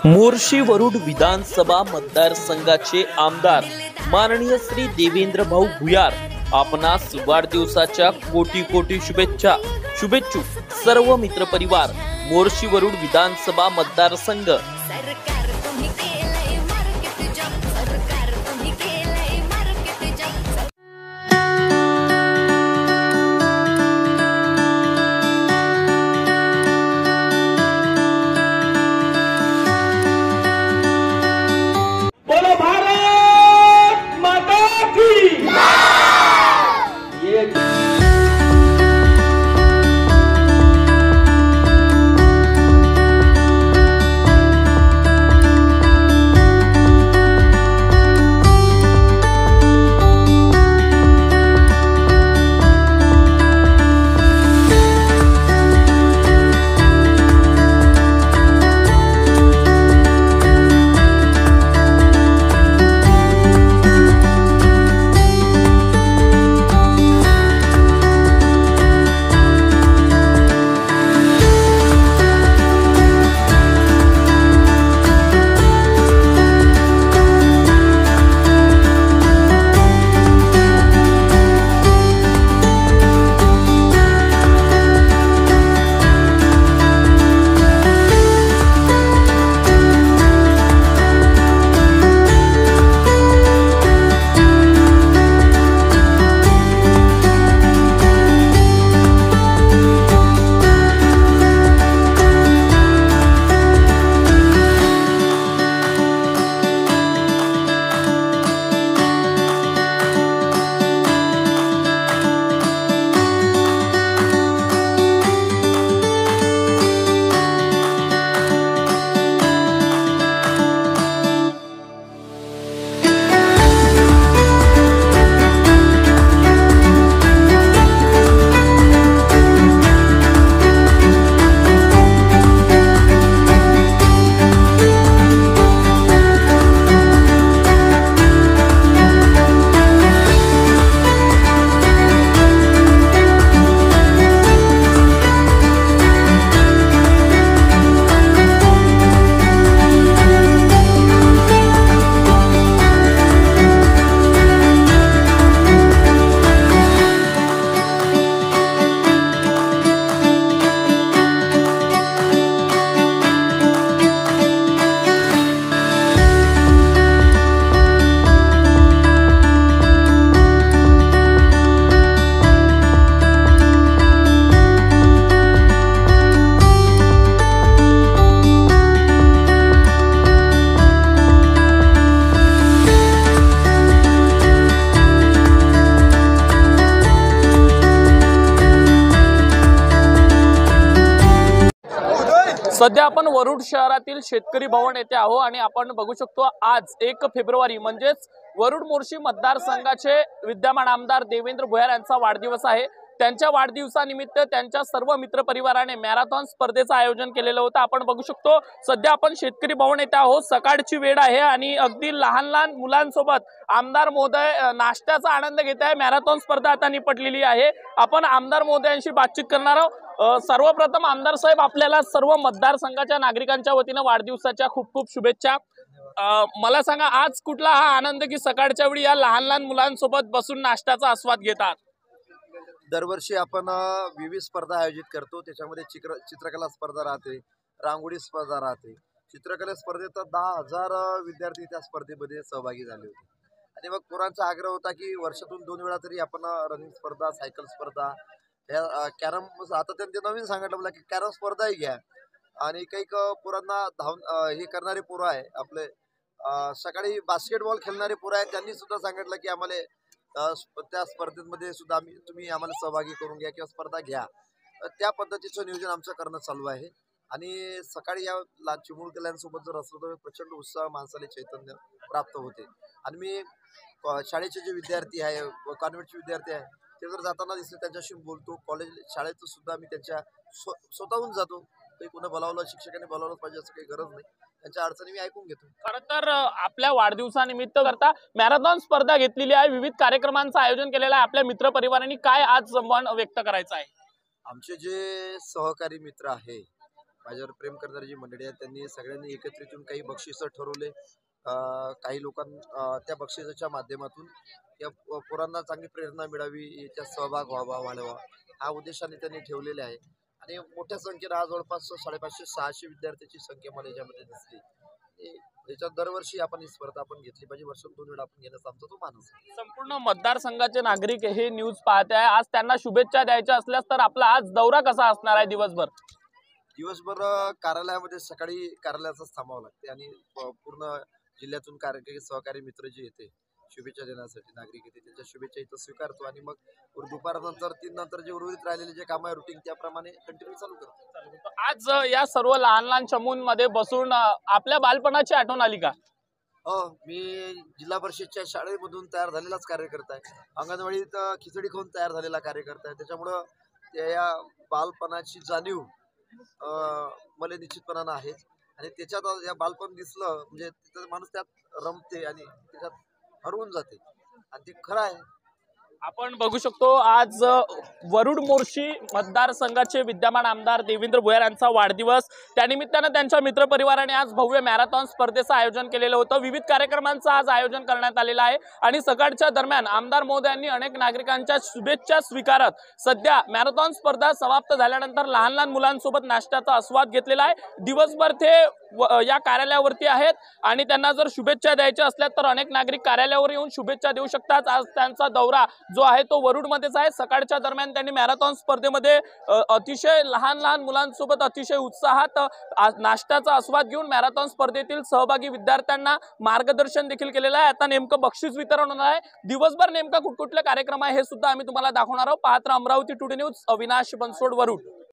मोर्शी वरुड विधानसभा मतदारसंघाचे आमदार माननीय श्री देवेंद्र भाऊ भुयार आपणास वाढदिवसाच्या कोटी कोटी शुभेच्छा। शुभेच्छुक सर्व मित्रपरिवार, मोर्शी वरुड विधानसभा मतदारसंघ। सध्या आपण वरुड शहरातील शेतकरी भवन येथे आहोत आणि आपण बघू शकतो आज 1 फेब्रुवारी म्हणजेच वरुड मोर्शी मतदारसंघाचे विद्यमान आमदार देवेंद्र भुयार यांचा वाढदिवस आहे। त्यांच्या वाढदिवसानिमित्त त्यांच्या सर्व मित्रपरिवाराने मॅरेथॉन स्पर्धेचं आयोजन केलेलं होतं। आपण बघू शकतो सध्या आपण शेतकरी भवन येथे आहोत, सकाळची वेळ आहे आणि अगदी लहान लहान मुलांसोबत आमदार महोदय नाश्त्याचा आनंद घेत आहे। मॅरेथॉन स्पर्धा आता निपटलेली आहे। आपण आमदार महोदयांशी बातचीत करणार आहोत। सर्वप्रथम आमदार साहेब, आपल्याला सर्व मतदारसंघाच्या नागरिकांच्या वतीने वाढदिवसाच्या खूप खूप शुभेच्छा। मला सांगा, आज कुठला हा आनंद की सकाळच्या वेळी या लहान लहान मुलांसोबत बसून नाश्त्याचा आस्वाद घेतात? दरवर्षी आपण विविध स्पर्धा आयोजित करतो। त्याच्यामध्ये चित्रकला स्पर्धा राहते, रांगोळी स्पर्धा राहते। चित्रकला स्पर्धेत 10,000 विद्यार्थी त्या स्पर्धेमध्ये सहभागी झाले होते आणि मग पोरांचा आग्रह होता की वर्षातून 2 वेळा तरी आपण रनिंग स्पर्धा, सायकल स्पर्धा, कॅरम, आता त्यांनी नवीन सांगितलं मला की कॅरम स्पर्धाही घ्या। आणि काही पोरांना हे करणारे पोरं आहे आपले, सकाळी बास्केटबॉल खेळणारे पोरं आहेत, त्यांनी सुद्धा सांगितलं की आम्हाला त्या स्पर्धेमध्ये सुद्धा तुम्ही आम्हाला सहभागी करून घ्या किंवा स्पर्धा घ्या। त्या पद्धतीचं नियोजन आमचं करणं चालू आहे आणि सकाळी या चिमुळ केल्यांसोबत जर असलं तर प्रचंड उत्साह, माणसाला चैतन्य प्राप्त होते। आणि मी शाळेचे जे विद्यार्थी आहे, कॉन्व्हेंटचे विद्यार्थी आहे, ते जर जाताना दिसले त्यांच्याशी बोलतो। कॉलेज शाळेत सुद्धा मी त्यांच्या स्वतःहून जातो, काही कोणी बोलावलं, शिक्षकांनी बोलावलं पाहिजे असं काही गरज नाही, त्यांच्या अडचणी मी ऐकून घेतो। खरं तर आपल्या वाढदिवसानिमित्त करता मॅरेथॉन स्पर्धा घेतलेली आहे, विविध कार्यक्रमांचं आयोजन केलेलं आहे। आपल्या मित्र परिवारांनी काय आज मन व्यक्त करायचं आहे? आमचे जे सहकारी मित्र आहे माझ्यावर प्रेम करणारी जी मंडळी आहेत त्यांनी सगळ्यांनी एकत्रित येऊन काही बक्षिसं ठरवले. काही लोकांना त्या बक्षिसाच्या माध्यमातून या पोरांना चांगली प्रेरणा मिळावी, याच्यात सहभाग व्हावा, वाढवा हा उद्देशाने त्यांनी ठेवलेले आहे. आणि मोठ्या संख्येने आज जवळपास 550-600 विद्यार्थ्यांची संख्या मला याच्यामध्ये दिसली. याच्यात दरवर्षी आपण ही स्पर्धा आपण घेतली पाहिजे. वर्षात 2 वेळा आपण घेण्याचा आमचा तो मानस आहे. संपूर्ण मतदारसंघाचे नागरिक हे न्यूज पाहत आहे. आज त्यांना शुभेच्छा द्यायच्या असल्यास तर आपला आज दौरा कसा असणार आहे दिवसभर? दिवसभर कार्यालयामध्ये सकाळी कार्यालयाचाच थांबावं लागते आणि पूर्ण जिल्ह्यातून कार्यकारी सहकारी मित्र जे येते शुभेच्छा देण्यासाठी नागरिक येते त्यांच्या शुभेच्छा इथं स्वीकारतो आणि मग दुपारनंतर 3 नंतर जे उर्वरित राहिलेले जे काम आहे रुटीन त्याप्रमाणे कंटिन्यू चालू करतो. आज या सर्व लहान लहान चमूंमध्ये बसून आपल्या बालपणाची आठवण आली का? हो, मी जिल्हा परिषदच्या शाळेमधून तयार झालेलाच कार्यकर्ता आहे. अंगणवाडीत खिचडी खाऊन तयार झालेला कार्यकर्ता आहे. त्याच्यामुळं त्या बालपणाची जाणीव मला निश्चितपणानं आहे आणि त्याच्यात या बालपण दिसलं म्हणजे तिथं माणूस त्यात रमते आणि त्याच्यात हरवून जाते आणि ते खरं आहे. आपण बघू शकतो आज वरुड मोर्शी मतदारसंघाचे विद्यमान आमदार देवेंद्र भुयार यांचा वाढदिवस. त्यानिमित्तानं त्यांच्या मित्रपरिवाराने आज भव्य मॅरेथॉन स्पर्धेचं आयोजन केलेलं होतं. विविध कार्यक्रमांचं आज आयोजन करण्यात आलेलं आहे आणि सकाळच्या दरम्यान आमदार महोदयांनी अनेक नागरिकांच्या शुभेच्छा स्वीकारत सध्या मॅरेथॉन स्पर्धा समाप्त झाल्यानंतर लहान लहान मुलांसोबत नाश्त्याचा आस्वाद घेतलेला आहे. दिवसभर ते या कार्यालयावरती आहेत आणि त्यांना जर शुभेच्छा द्यायच्या असल्या तर अनेक नागरिक कार्यालयावर येऊन शुभेच्छा देऊ शकतात. आज त्यांचा दौरा जो आहे तो वरुडमध्येच आहे. सकाळच्या दरम्यान त्यांनी मॅरेथॉन स्पर्धेमध्ये अतिशय लहान लहान मुलांसोबत अतिशय उत्साहात नाश्त्याचा आस्वाद घेऊन मॅरेथॉन स्पर्धेतील सहभागी विद्यार्थ्यांना मार्गदर्शन देखील केलेलं आहे. आता नेमकं बक्षीस वितरण होणार आहे. दिवसभर नेमका कुठकुठले कार्यक्रम आहे हे सुद्धा आम्ही तुम्हाला दाखवणार आहोत. पाहत राहा अमरावती टुडे न्यूज. अविनाश बनसोड, वरुड.